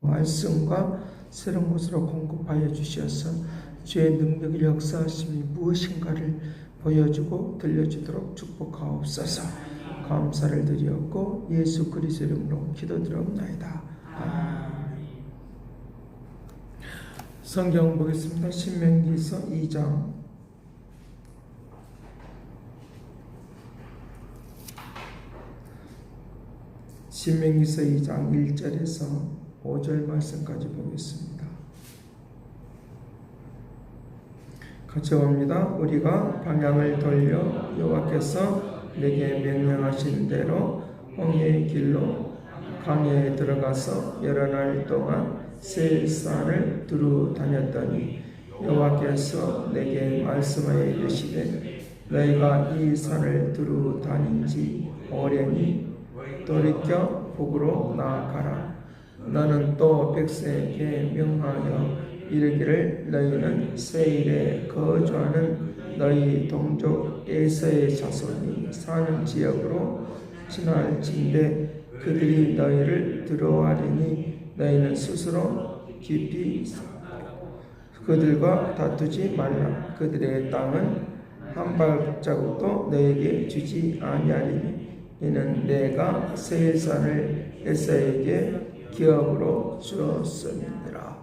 말씀과 새로운 것으로 공급하여 주셔서 주의 능력의 역사하심이 무엇인가를 보여주고 들려주도록 축복하옵소서. 감사를 드리었고 예수 그리스도 이름으로 기도드리옵나이다. 아멘. 성경 보겠습니다. 신명기서 2장 신명기서 2장 1절에서 5절 말씀까지 보겠습니다. 같이 봅니다. 우리가 방향을 돌려 여호와께서 내게 명령하신 대로 홍해의 길로 강해에 들어가서 여러 날 동안 세일산을 두루 다녔더니 여호와께서 내게 말씀하여 이르시되 너희가 이 산을 두루 다닌 지 오래니 돌이켜 북으로 나아가라. 너는 또 백성에게 명하여 이르기를 너희는 세일에 거주하는 너희 동족 에서의 자손이 사는 지역으로 지날진대 그들이 너희를 들어와리니 너희는 스스로 깊이 그들과 다투지 말라. 그들의 땅은 한 발자국도 너에게 주지 아니하리니 이는 내가 세일산을 에서에게 기업으로 주었음이니라.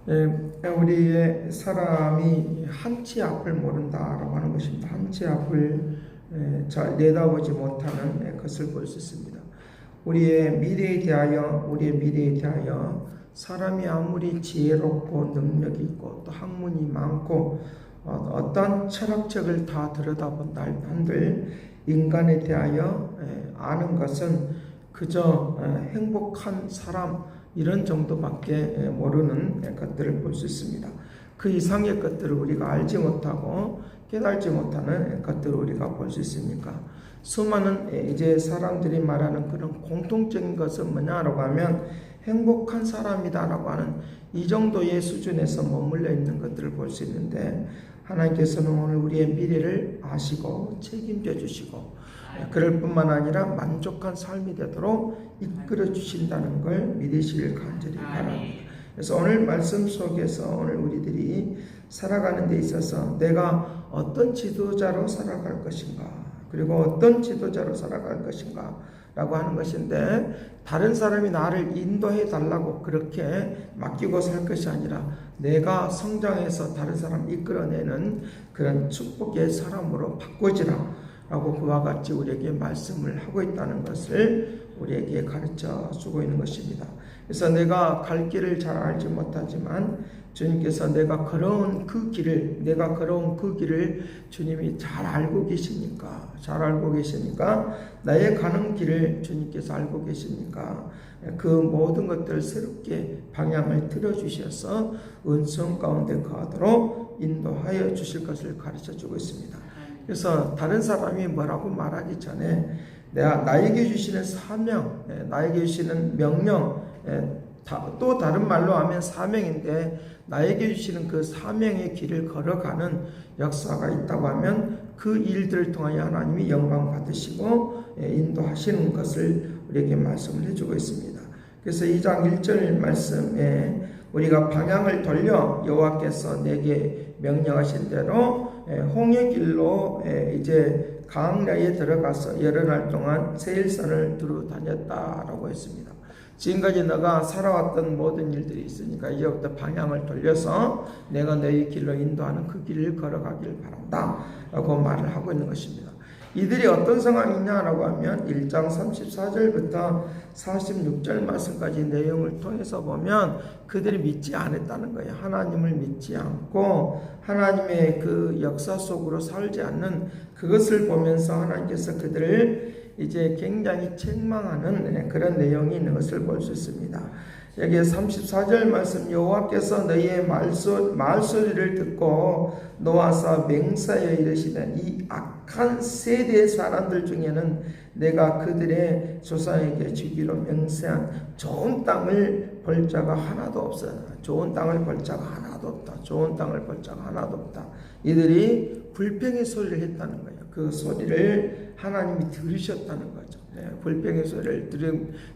아멘. 우리의 사람이 한치 앞을 모른다라고 하는 것입니다. 한치 앞을 잘 내다보지 못하는 것을 볼 수 있습니다. 우리의 미래에 대하여 사람이 아무리 지혜롭고 능력이 있고 또 학문이 많고 어떤 철학책을 다 들여다본다 한들 인간에 대하여 아는 것은 그저 행복한 사람 이런 정도밖에 모르는 것들을 볼 수 있습니다. 그 이상의 것들을 우리가 알지 못하고 깨달지 못하는 것들을 우리가 볼 수 있으니까 수많은 이제 사람들이 말하는 그런 공통적인 것은 뭐냐라고 하면 행복한 사람이다라고 하는 이 정도의 수준에서 머물러 있는 것들을 볼 수 있는데 하나님께서는 오늘 우리의 미래를 아시고 책임져 주시고 그럴 뿐만 아니라 만족한 삶이 되도록 이끌어 주신다는 걸 믿으시길 간절히 바랍니다. 그래서 오늘 말씀 속에서 오늘 우리들이 살아가는 데 있어서 내가 어떤 지도자로 살아갈 것인가 그리고 어떤 지도자로 살아갈 것인가 라고 하는 것인데 다른 사람이 나를 인도해 달라고 그렇게 맡기고 살 것이 아니라 내가 성장해서 다른 사람 이끌어내는 그런 축복의 사람으로 바꿔지라 라고 그와 같이 우리에게 말씀을 하고 있다는 것을 우리에게 가르쳐 주고 있는 것입니다. 그래서 내가 갈 길을 잘 알지 못하지만 주님께서 내가 걸어온 그 길을 주님이 잘 알고 계시니까 나의 가는 길을 주님께서 알고 계시니까 그 모든 것들을 새롭게 방향을 틀어주셔서 은총 가운데 거하도록 인도하여 주실 것을 가르쳐 주고 있습니다. 그래서 다른 사람이 뭐라고 말하기 전에 나에게 주시는 사명, 나에게 주시는 명령, 또 다른 말로 하면 사명인데 나에게 주시는 그 사명의 길을 걸어가는 역사가 있다고 하면 그 일들을 통하여 하나님이 영광 받으시고 인도하시는 것을 우리에게 말씀을 해주고 있습니다. 그래서 2장 1절 말씀에 우리가 방향을 돌려 여호와께서 내게 명령하신 대로 홍해길로 이제 강야에 들어가서 여러 날 동안 세일산을 두루 다녔다라고 했습니다. 지금까지 너가 살아왔던 모든 일들이 있으니까 이제부터 방향을 돌려서 내가 너희 길로 인도하는 그 길을 걸어가길 바란다 라고 말을 하고 있는 것입니다. 이들이 어떤 상황이냐라고 하면 1장 34절부터 46절 말씀까지 내용을 통해서 보면 그들이 믿지 않았다는 거예요. 하나님을 믿지 않고 하나님의 그 역사 속으로 살지 않는 그것을 보면서 하나님께서 그들을 이제 굉장히 책망하는 그런 내용이 있는 것을 볼 수 있습니다. 여기 34절 말씀 여호와께서 너희의 말소리를 듣고 노아사 맹사에 이르시되 이 악한 세대의 사람들 중에는 내가 그들의 조상에게 주기로 맹세한 좋은 땅을 볼 자가 하나도 없어. 좋은 땅을 볼 자가 하나도 없다. 좋은 땅을 볼 자가 하나도 없다. 이들이 불평의 소리를 했다는 거예요. 그 소리를 하나님이 들으셨다는 거죠. 불평의 소리를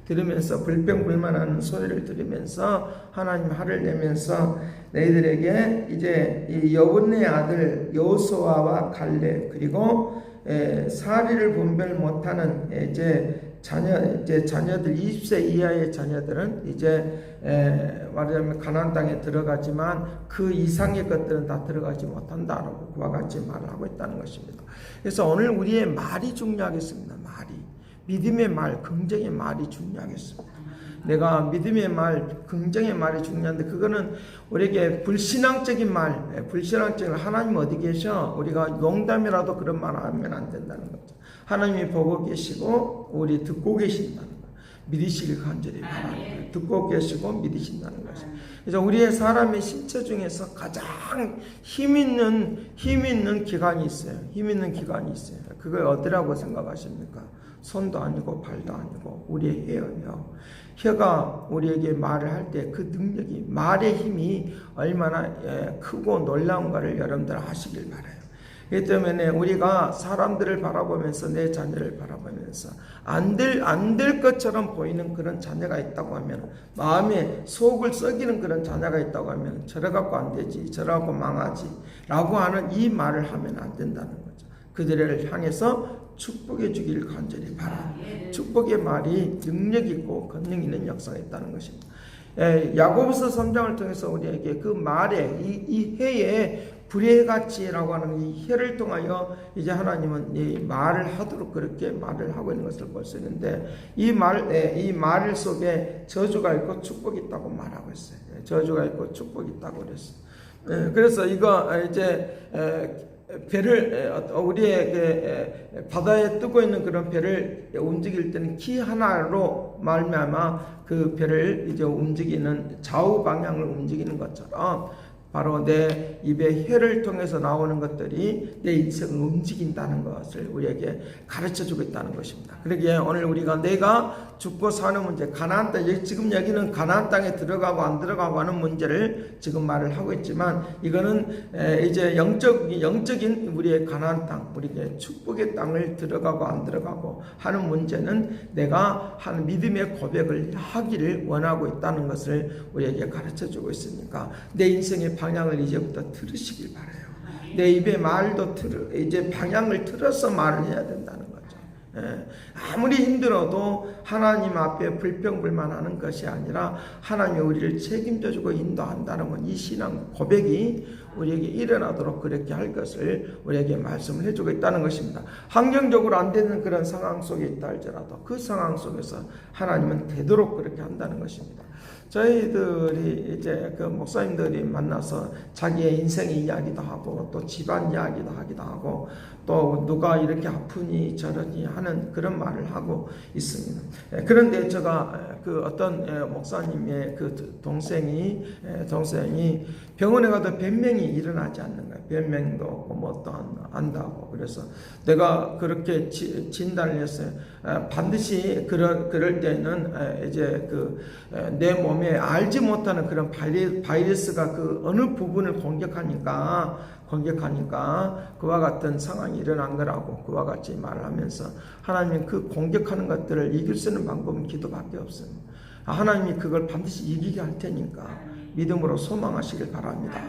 들으면서 불평불만하는 소리를 들으면서 하나님 화를 내면서 너희들에게 이제 이 여분의 아들 여호수아와 갈렙 그리고 사리를 분별 못하는 자녀들 20세 이하의 자녀들은 이제 말하자면 가나안 땅에 들어가지만 그 이상의 것들은 다 들어가지 못한다라고 그와 같이 말을 하고 있다는 것입니다. 그래서 오늘 우리의 말이 중요하겠습니다. 믿음의 말, 긍정의 말이 중요하겠습니다. 내가 믿음의 말, 긍정의 말이 중요한데 그거는 우리에게 불신앙적인 말, 불신앙적인 하나님 어디 계셔? 우리가 농담이라도 그런 말 하면 안 된다는 거죠. 하나님이 보고 계시고 우리 듣고 계신다는 거예요. 믿으시길 간절히 바랍니다. 듣고 계시고 믿으신다는 것이죠. 그래서 우리의 사람의 신체 중에서 가장 힘 있는 기관이 있어요. 힘 있는 기관이 있어요. 그걸 어디라고 생각하십니까? 손도 아니고 발도 아니고 우리의 혀예요. 혀가 우리에게 말을 할 때 그 능력이 말의 힘이 얼마나 크고 놀라운가를 여러분들 아시길 바라요. 그렇기 때문에 우리가 사람들을 바라보면서 내 자녀를 바라보면서 안 될 것처럼 보이는 그런 자녀가 있다고 하면 마음에 속을 썩이는 그런 자녀가 있다고 하면 저래 갖고 안 되지 저래 갖고 망하지 라고 하는 이 말을 하면 안 된다는 거죠. 그들을 향해서 축복해 주기를 간절히 바랍니다. 축복의 말이 능력 있고 권능 있는 역사가 있다는 것입니다. 야고보서 3장을 통해서 우리에게 그 말에 이 해에 불의같이라고 하는 이 혀를 통하여 이제 하나님은 이 말을 하도록 그렇게 말을 하고 있는 것을 볼 수 있는데 이 말 속에 저주가 있고 축복이 있다고 말하고 있어요. 저주가 있고 축복이 있다고 그랬어요. 그래서 이거 이제 배를 우리에게 바다에 뜨고 있는 그런 배를 움직일 때는 키 하나로 말미암아 그 배를 이제 움직이는 좌우 방향을 움직이는 것처럼 바로 내 입의 혀를 통해서 나오는 것들이 내 인생을 움직인다는 것을 우리에게 가르쳐주고 있다는 것입니다. 그러기에 오늘 우리가 내가 죽고 사는 문제, 가나안 땅, 지금 여기는 가나안 땅에 들어가고 안 들어가고 하는 문제를 지금 말을 하고 있지만 이거는 이제 영적인 우리의 가나안 땅, 우리의 축복의 땅을 들어가고 안 들어가고 하는 문제는 내가 한 믿음의 고백을 하기를 원하고 있다는 것을 우리에게 가르쳐주고 있으니까 내 인생의 방향을 이제부터 들으시길 바라요. 내 입의 말도 이제 방향을 틀어서 말을 해야 된다는 거죠. 아무리 힘들어도 하나님 앞에 불평불만하는 것이 아니라 하나님이 우리를 책임져주고 인도한다는 건 이 신앙 고백이 우리에게 일어나도록 그렇게 할 것을 우리에게 말씀을 해주고 있다는 것입니다. 환경적으로 안 되는 그런 상황 속에 있다 할지라도 그 상황 속에서 하나님은 되도록 그렇게 한다는 것입니다. 저희들이 이제 그 목사님들이 만나서 자기의 인생의 이야기도 하고 또 집안 이야기도 하기도 하고 또 누가 이렇게 아프니 저러니 하는 그런 말을 하고 있습니다. 그런데 제가 그 어떤 목사님의 그 동생이 병원에 가도 변명이 일어나지 않는 거예요. 변명도 없고 뭣도 안다고. 그래서 내가 그렇게 진단을 했어요. 반드시 그럴 때는 이제 그 내 몸에 알지 못하는 그런 바이러스가 그 어느 부분을 공격하니까 그와 같은 상황이 일어난 거라고 그와 같이 말을 하면서 하나님은 그 공격하는 것들을 이길 수 있는 방법은 기도밖에 없습니다. 하나님이 그걸 반드시 이기게 할 테니까 믿음으로 소망하시길 바랍니다.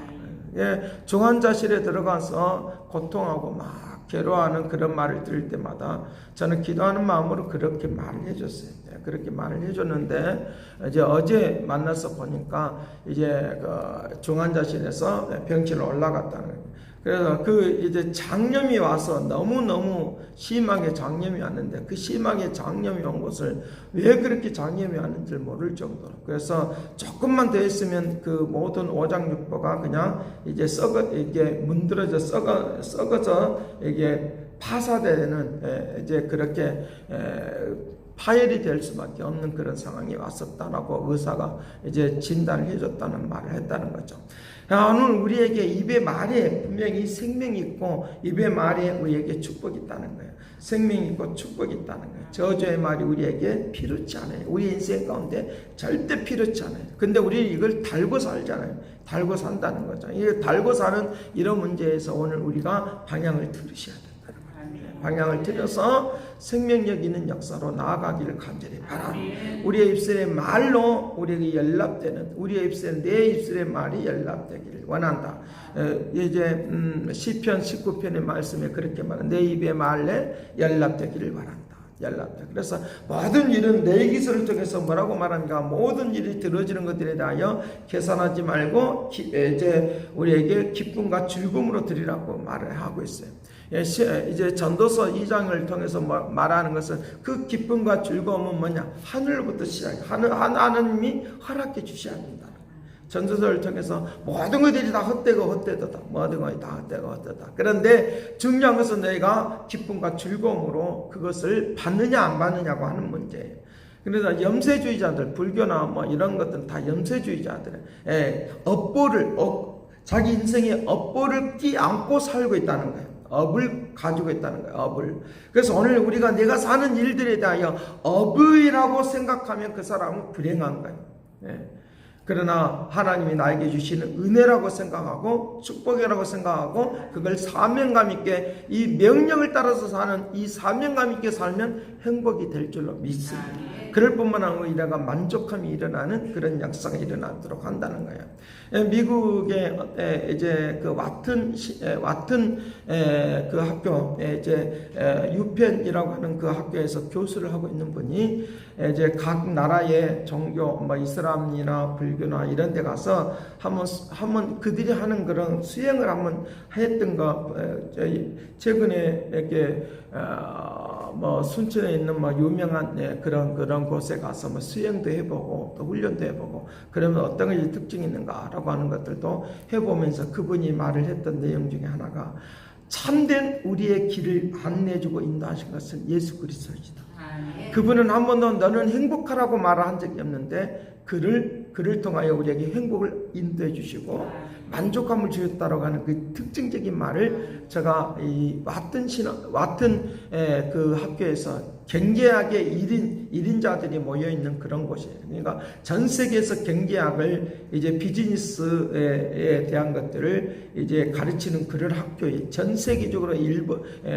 중환자실에 들어가서 고통하고 막 괴로워하는 그런 말을 들을 때마다 저는 기도하는 마음으로 그렇게 말을 해줬어요. 그렇게 말을 해줬는데 이제 어제 만나서 보니까 이제 그 중환자실에서 병실에 올라갔다는 거예요. 그래서 그 이제 장염이 와서 너무너무 심하게 장염이 왔는데 그 심하게 장염이 온 것을 왜 그렇게 장염이 왔는지 모를 정도로 그래서 조금만 더 있으면 그 모든 오장육부가 그냥 이제 이게 문드러져 썩어져 이게 파사되는 이제 그렇게 파열이 될 수밖에 없는 그런 상황이 왔었다라고 의사가 이제 진단을 해줬다는 말을 했다는 거죠. 오늘 우리에게 입의 말에 분명히 생명이 있고 입의 말에 우리에게 축복이 있다는 거예요. 생명이 있고 축복이 있다는 거예요. 저주의 말이 우리에게 필요치 않아요. 우리 인생 가운데 절대 필요치 않아요. 근데 우리 이걸 달고 살잖아요. 달고 산다는 거죠. 이 달고 사는 이런 문제에서 오늘 우리가 방향을 들으셔야 된다는 거예요. 방향을 틀어서 생명력 있는 역사로 나아가기를 간절히 바랍니다. 우리의 입술의 말로 우리에게 연락되는, 우리의 입술에 내 입술의 말이 연락되기를 원한다. 이제 시편 19편의 말씀에 그렇게 말한, 내 입의 말에 연락되기를 바란다. 연락돼. 그래서 모든 일은 내 기술을 통해서 뭐라고 말합니까? 모든 일이 들어지는 것들에 대하여 계산하지 말고 이제 우리에게 기쁨과 즐거움으로 드리라고 말을 하고 있어요. 이제 전도서 2장을 통해서 말하는 것은 그 기쁨과 즐거움은 뭐냐? 하늘로부터 시작해. 하나님이 허락해 주셔야 된다. 전도서를 통해서 모든 것들이 다 헛되다. 모든 것이 다 헛되다. 그런데 중요한 것은 너희가 기쁨과 즐거움으로 그것을 받느냐 안 받느냐고 하는 문제예요. 그래서 염세주의자들, 불교나 뭐 이런 것들은 다 염세주의자들, 자기 인생에 업보를 끼안고 살고 있다는 거예요. 업을 가지고 있다는 거예요. 업을. 그래서 오늘 우리가 내가 사는 일들에 대하여 업이라고 생각하면 그 사람은 불행한 거예요. 그러나 하나님이 나에게 주시는 은혜라고 생각하고 축복이라고 생각하고 그걸 사명감 있게 이 명령을 따라서 사는, 이 사명감 있게 살면 행복이 될 줄로 믿습니다. 그럴 뿐만 아니라 만족함이 일어나는 그런 역사가 일어나도록 한다는 거예요. 미국의 이제 그 와튼 그 학교, 이제 유펜이라고 하는 그 학교에서 교수를 하고 있는 분이 이제 각 나라의 종교, 뭐 이슬람이나 불교나 이런 데 가서 한번 그들이 하는 그런 수행을 한번 했던 거, 최근에 이렇게 뭐 순천에 있는 뭐 유명한 그런 곳에 가서 뭐 수행도 해보고 또 훈련도 해보고, 그러면 어떤 것이 특징이 있는가라고 하는 것들도 해보면서 그분이 말을 했던 내용 중에 하나가, 참된 우리의 길을 안내해주고 인도하신 것은 예수 그리스도이다. 그분은 한 번도 너는 행복하라고 말을 한 적이 없는데 그를 통하여 우리에게 행복을 인도해 주시고 만족감을 주셨다라고 하는 그 특징적인 말을 제가 이 와튼 그 학교에서 경제학의 1인자들이 모여있는 그런 곳이에요. 그러니까 전 세계에서 경제학을 이제 비즈니스에 대한 것들을 이제 가르치는 그런 학교에 전 세계적으로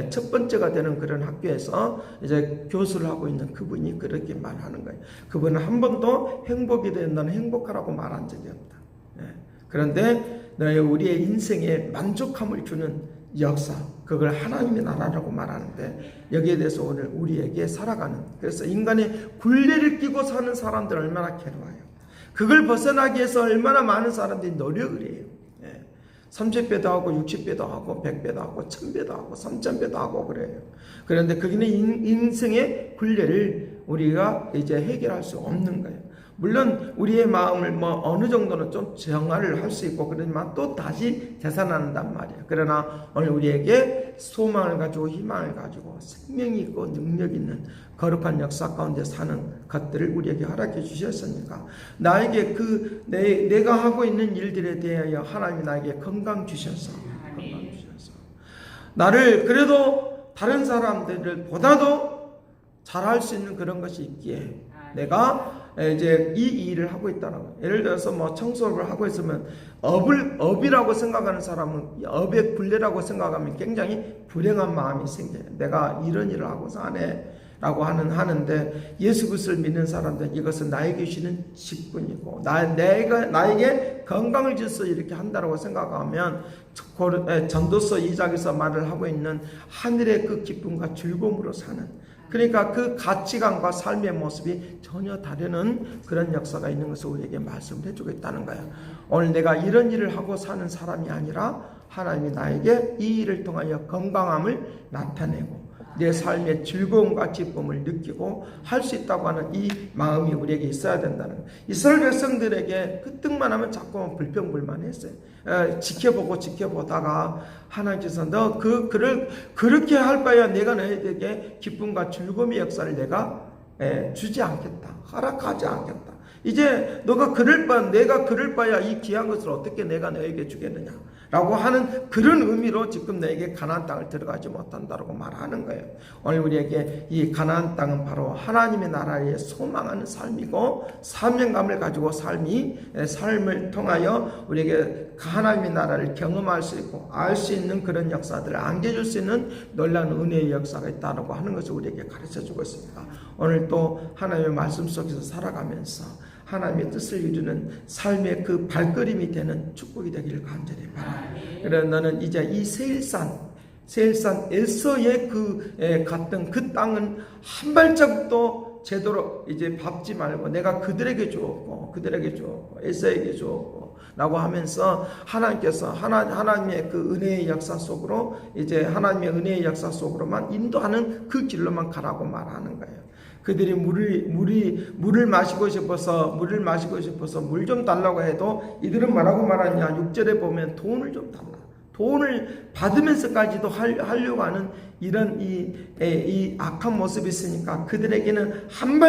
첫 번째가 되는 그런 학교에서 이제 교수를 하고 있는 그분이 그렇게 말하는 거예요. 그분은 한 번도 행복이 된 너는 행복하라고 말한 적이 없다. 그런데 우리의 인생에 만족함을 주는 역사, 그걸 하나님의 나라라고 말하는데 여기에 대해서 오늘 우리에게 살아가는, 그래서 인간의 굴레를 끼고 사는 사람들 얼마나 괴로워요. 그걸 벗어나기 위해서 얼마나 많은 사람들이 노력을 해요. 30배도 하고 60배도 하고 100배도 하고 1000배도 하고 3000배도 하고 그래요. 그런데 거기는 인생의 굴레를 우리가 이제 해결할 수 없는 거예요. 물론 우리의 마음을 뭐 어느 정도는 좀 정화를 할 수 있고 그러지만 또 다시 되살아난단 말이에요. 그러나 오늘 우리에게 소망을 가지고 희망을 가지고 생명이 있고 능력 있는 거룩한 역사 가운데 사는 것들을 우리에게 허락해 주셨으니까 나에게 내가 하고 있는 일들에 대하여 하나님이 나에게 건강 주셔서 나를 그래도 다른 사람들을 보다도 잘할 수 있는 그런 것이 있기에 내가 이제 이 일을 하고 있다는 거예요. 예를 들어서 뭐 청소를 하고 있으면 업이라고 생각하는 사람은 업의 굴레라고 생각하면 굉장히 불행한 마음이 생겨요. 내가 이런 일을 하고서 하네 라고 하는데 예수 그리스도를 믿는 사람들은 이것은 나에게 주시는 직분이고 나에게 건강을 주셔서 이렇게 한다고 생각하면 전도서 2장에서 말을 하고 있는 하늘의 그 기쁨과 즐거움으로 사는, 그러니까 그 가치관과 삶의 모습이 전혀 다르는 그런 역사가 있는 것을 우리에게 말씀을 해주고 있다는 거예요. 오늘 내가 이런 일을 하고 사는 사람이 아니라 하나님이 나에게 이 일을 통하여 건강함을 나타내고 내 삶의 즐거움과 기쁨을 느끼고 할 수 있다고 하는 이 마음이 우리에게 있어야 된다는 거예요. 이스라엘 백성들에게 그 뜻만 하면 자꾸만 불평불만했어요. 지켜보다가 하나님께서 너 그렇게 할 바에야 내가 너희에게 기쁨과 즐거움의 역사를 내가 주지 않겠다. 허락하지 않겠다. 이제 내가 그럴 바야 이 귀한 것을 어떻게 내가 너에게 주겠느냐. 라고 하는 그런 의미로 지금 너에게 가나안 땅을 들어가지 못한다고 말하는 거예요. 오늘 우리에게 이 가나안 땅은 바로 하나님의 나라에 소망하는 삶이고 사명감을 가지고 삶을 통하여 우리에게 하나님의 나라를 경험할 수 있고 알 수 있는 그런 역사들을 안겨줄 수 있는 놀라운 은혜의 역사가 있다고 하는 것을 우리에게 가르쳐주고 있습니다. 오늘 또 하나님의 말씀 속에서 살아가면서 하나님의 뜻을 이루는 삶의 그 발걸음이 되는 축복이 되기를 간절히 바랍니다. 그래서 너는 이제 이 세일산 에서의 갔던 그 땅은 한 발자국도 제대로 이제 밟지 말고 내가 그들에게 주었고 에서에게 주었고 라고 하면서 하나님께서 하나님의 그 은혜의 역사 속으로 이제 하나님의 은혜의 역사 속으로만 인도하는 그 길로만 가라고 말하는 거예요. 그들이 물을 마시고 싶어서 물 좀 달라고 해도 이들은 뭐라고 말하냐. 6절에 보면 돈을 좀 달라. 돈을 받으면서까지도 하려고 하는 이런 이 악한 모습이 있으니까 그들에게는 한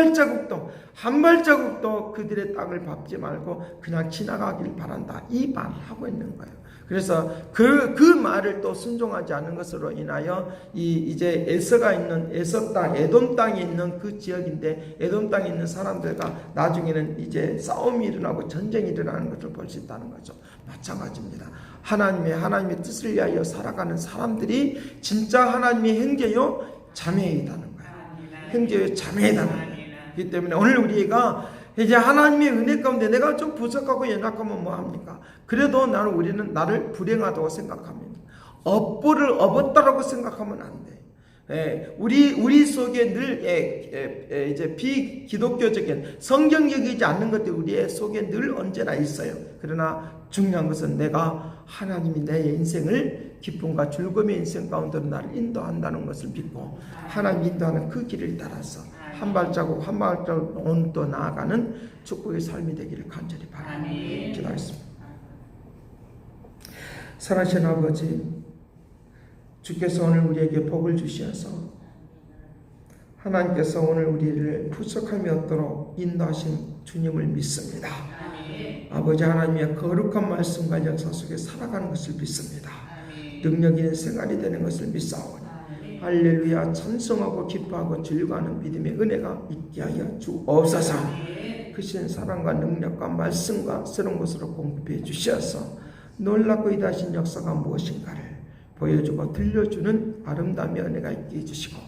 발자국도 그들의 땅을 밟지 말고 그냥 지나가길 바란다. 이 말을 하고 있는 거예요. 그래서 그 말을 또 순종하지 않은 것으로 인하여 이제 에서 땅, 에돔 땅에 있는 그 지역인데 에돔 땅에 있는 사람들과 나중에는 이제 싸움이 일어나고 전쟁이 일어나는 것을 볼 수 있다는 거죠. 마찬가지입니다. 하나님의 뜻을 위하여 살아가는 사람들이 진짜 하나님의 형제요 자매이다는 거예요. 형제요 자매이다는 거예요. 그렇기 때문에 오늘 우리가 이제 하나님의 은혜 가운데 내가 좀 부족하고 연약하면 뭐합니까? 그래도 우리는 나를 불행하다고 생각합니다. 업보를 업었다라고 생각하면 안 돼. 우리 속에 늘 이제 비기독교적인 성경적이지 않는 것들이 우리의 속에 늘 언제나 있어요. 그러나 중요한 것은 내가 하나님이 내 인생을 기쁨과 즐거움의 인생 가운데로 나를 인도한다는 것을 믿고 하나님 인도하는 그 길을 따라서 한 발자국 또 나아가는 축복의 삶이 되기를 간절히 바랍니다. 기도하겠습니다. 사랑하신 아버지, 주께서 오늘 우리에게 복을 주시어서 하나님께서 오늘 우리를 부족함이 없도록 인도하신 주님을 믿습니다. 아버지 하나님의 거룩한 말씀과 역사 속에 살아가는 것을 믿습니다. 능력 있는 생활이 되는 것을 믿사오니 할렐루야 찬송하고 기뻐하고 즐거워하는 믿음의 은혜가 있게 하여 주옵소서. 크신 사랑과 능력과 말씀과 새로운 것으로 공급해 주셔서 놀랍고 이다신 역사가 무엇인가를 보여주고 들려주는 아름다움의 은혜가 있게 해주시고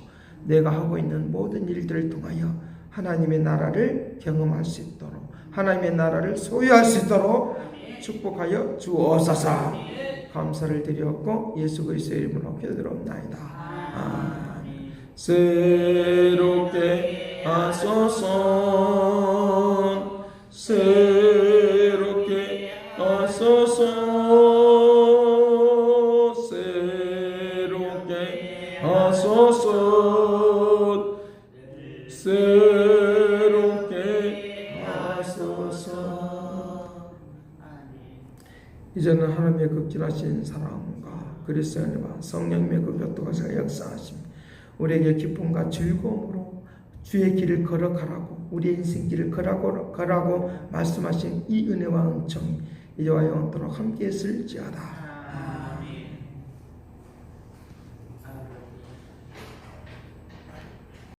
내가 하고 있는 모든 일들을 통하여 하나님의 나라를 경험할 수 있도록 하나님의 나라를 소유할 수 있도록 축복하여 주옵소서. 감사를 드렸고 예수 그리스도의 이름으로 기도드리옵나이다. 아멘. 새롭게 하소서 새롭게 하소서 새롭게 하소서 새롭게 하소서. 이제는 하나님의 극진하신 사랑과 그리스도의 은혜와 성령님의 그 교통하시가 역사하심 우리에게 기쁨과 즐거움으로 주의 길을 걸어가라고 우리의 인생 길을 걸어가라고 말씀하신 이 은혜와 은총이 이제와 영원토록 함께 있을지어다.